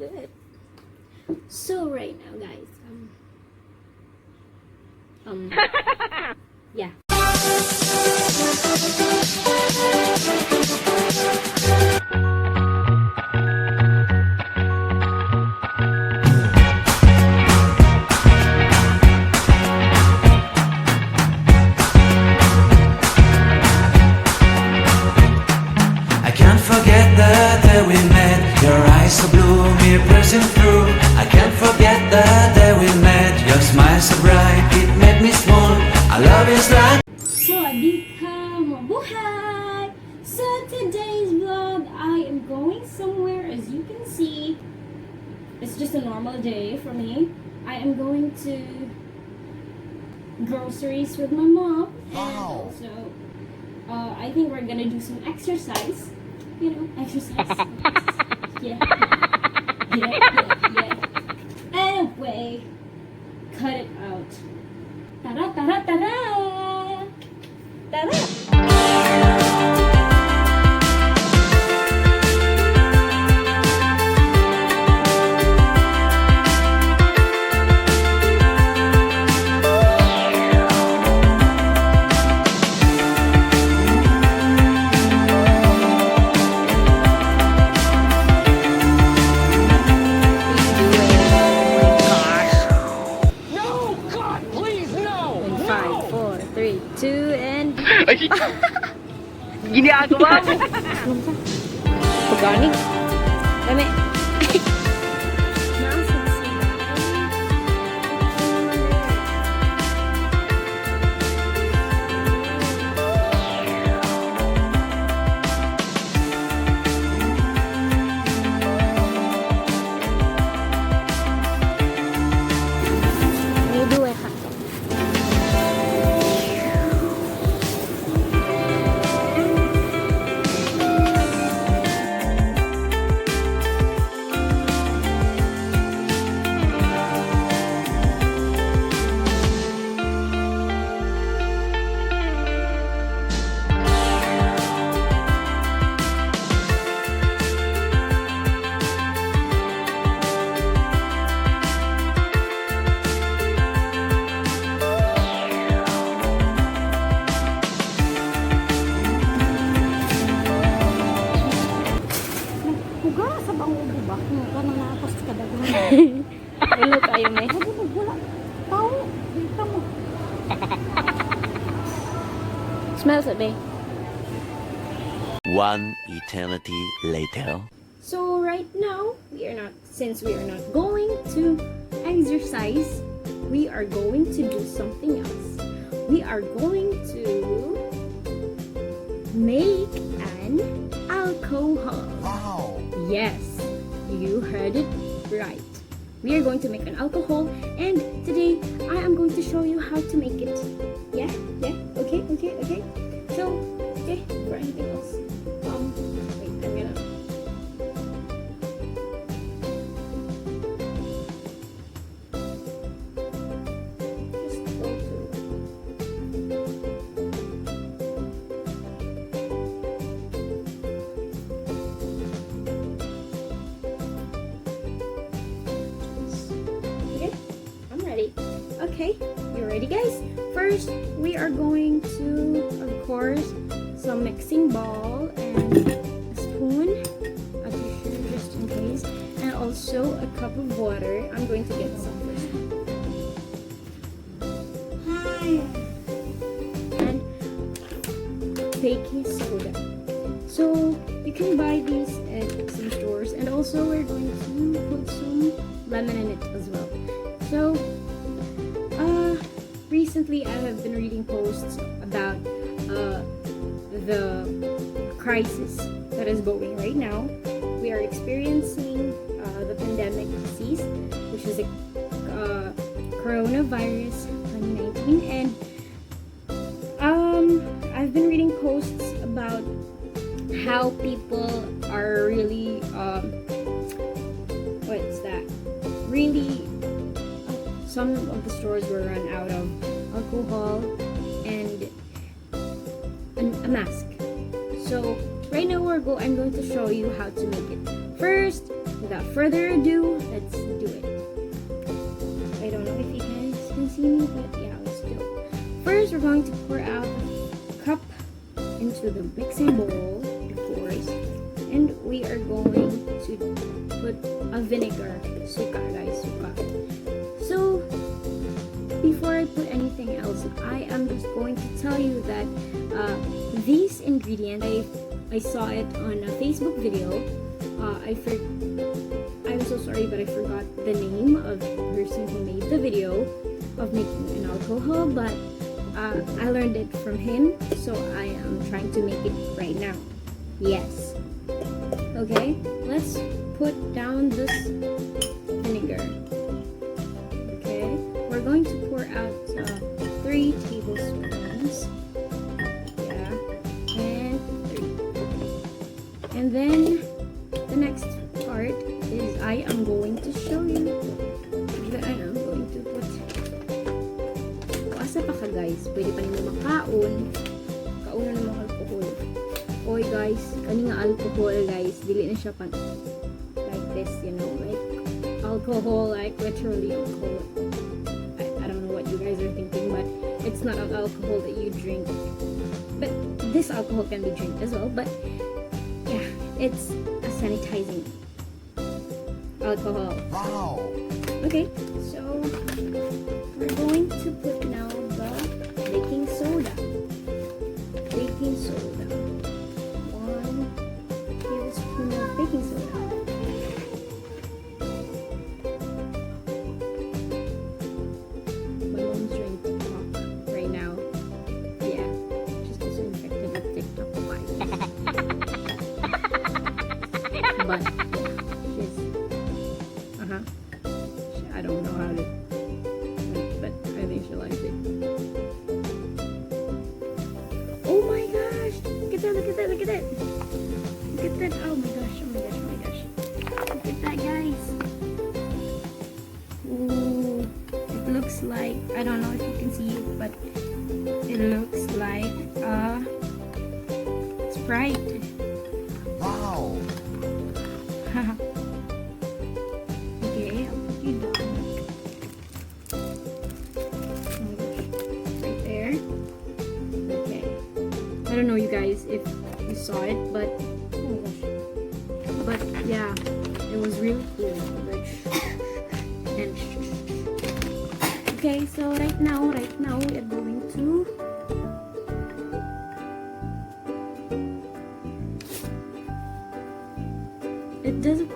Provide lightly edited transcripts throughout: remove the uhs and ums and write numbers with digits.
good. So right now, guys, yeah. I can't forget the day we met. Your eyes so blue, me pressing through. I can't forget the day we met. Your smile so bright, it made me small. Our love is like. Sawadika, mabuhay! So today's vlog, I am going somewhere. As you can see, it's just a normal day for me. I am going to groceries with my mom, and also I think we're gonna do some exercise. You know, exercise. Yeah. Anyway, cut it out. Ta-da, ta-da, ta-da! Ta-da! Ginagawa mo. Pagani. Dami. Hello kayo, may. Smells it, babe. One eternity later. So right now, since we are not going to exercise, we are going to do something else. We are going to make an alcohol. Wow. Yes, you heard it right. We are going to make an alcohol, and today I am going to show you how to make it. Yeah, okay. So, okay, for anything else, wait, I'm gonna. Just go to. Okay, you ready, guys? First, we are going to, of course, some mixing bowl and a spoon, a tissue just in case, and also a cup of water. I'm going to get some first. And baking soda. So you can buy these at some stores, and also we're going to put some lemon in it as well. So recently I have been reading posts about the crisis that is going right now. We are experiencing the pandemic disease, which is a coronavirus 2019, and I've been reading posts about how people are really some of the stores were run out of alcohol and a mask. So right now I'm going to show you how to make it. First, without further ado, let's do it. I don't know if you guys can see me, but yeah, let's do it. First, we're going to pour out a cup into the mixing bowl, of course, and we are going to put a vinegar, suka guys, suka. So before I put anything else, I am just going to tell you that these ingredients, I saw it on a Facebook video. I'm so sorry, but I forgot the name of the person who made the video of making an alcohol, but I learned it from him, so I am trying to make it right now. Yes. Okay, let's put down this vinegar. Okay, we're going to pour out 3 tablespoons. Yeah, and 3. And then the next part is I am going to show you that I am going to put. Asa pa ka guys, pwede pa nimo makaon. Kauna na mga alcohol. Oy guys, kani nga alcohol guys, dili na siya pan like this, you know, like alcohol, like literally alcohol. I don't know what you guys are thinking, but it's not an alcohol that you drink. But this alcohol can be drank as well, but yeah, it's a sanitizing alcohol. Wow! Okay, so we're going to put now the baking soda. Baking soda. 1 tablespoon of baking soda. My mom's trying to talk right now. Yeah, she's also infected with TikTok vibes. But she's I don't know how to, but I think she likes it. Oh my gosh! Look at that! Look at that! Look at that! Look at that! Oh my gosh! Oh my gosh! Oh my gosh! Look at that, guys! Ooh, it looks like, I don't know if you can see it, but it looks like Sprite. Wow! Okay, I'll put you down. Oh my gosh, right there. Okay. I don't know, you guys, if you saw it, but oh my gosh. But yeah, it was really cool. Like, and okay, so right now we're going to it doesn't.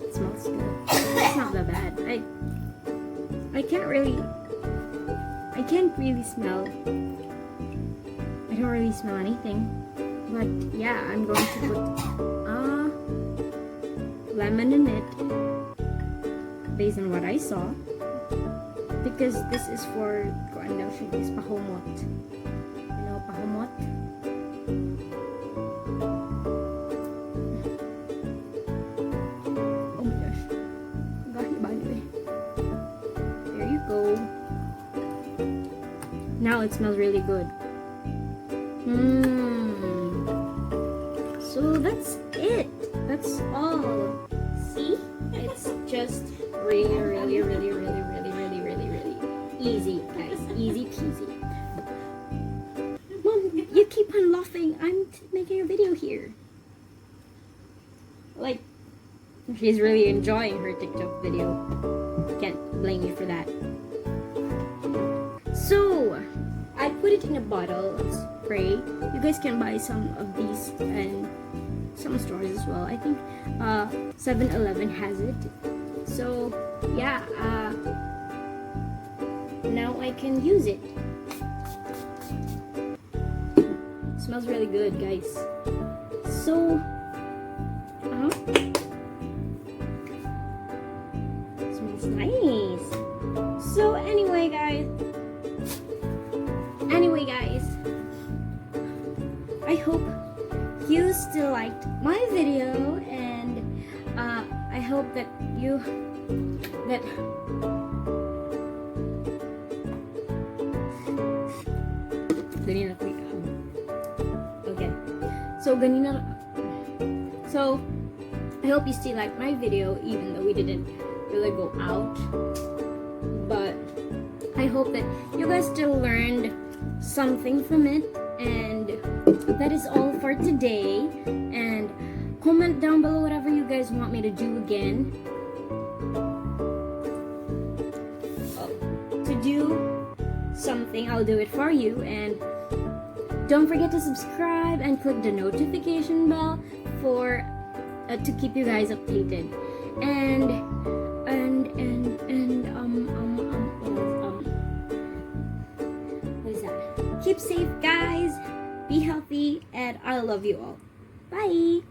It smells good. It's not that bad. I can't really smell. I don't really smell anything. But yeah, I'm going to put lemon in it based on what I saw. Because this is for kuan daw siya guys, pahumot. You know, pahumot. Oh my gosh. Gahi ba niyo eh. There you go. Now it smells really good. So that's it. That's all. See? It's just really easy, guys. Easy peasy. Mom, you keep on laughing. I'm making a video here. Like, she's really enjoying her TikTok video. Can't blame you for that. So, I put it in a bottle of spray. You guys can buy some of these and some stores as well. I think 7-Eleven has it. So, yeah, now I can use it. Smells really good, guys. So, smells nice. So anyway, guys, I hope you still liked my video, and I hope that ganina ko ikaw. Okay. So ganina So I hope you still like my video, even though we didn't really go out. But I hope that you guys still learned something from it. And that is all for today. And comment down below whatever you guys want me to do again. To do something, I'll do it for you. And don't forget to subscribe and click the notification bell for to keep you guys updated. And what is that? Keep safe, guys. Be healthy, and I love you all. Bye.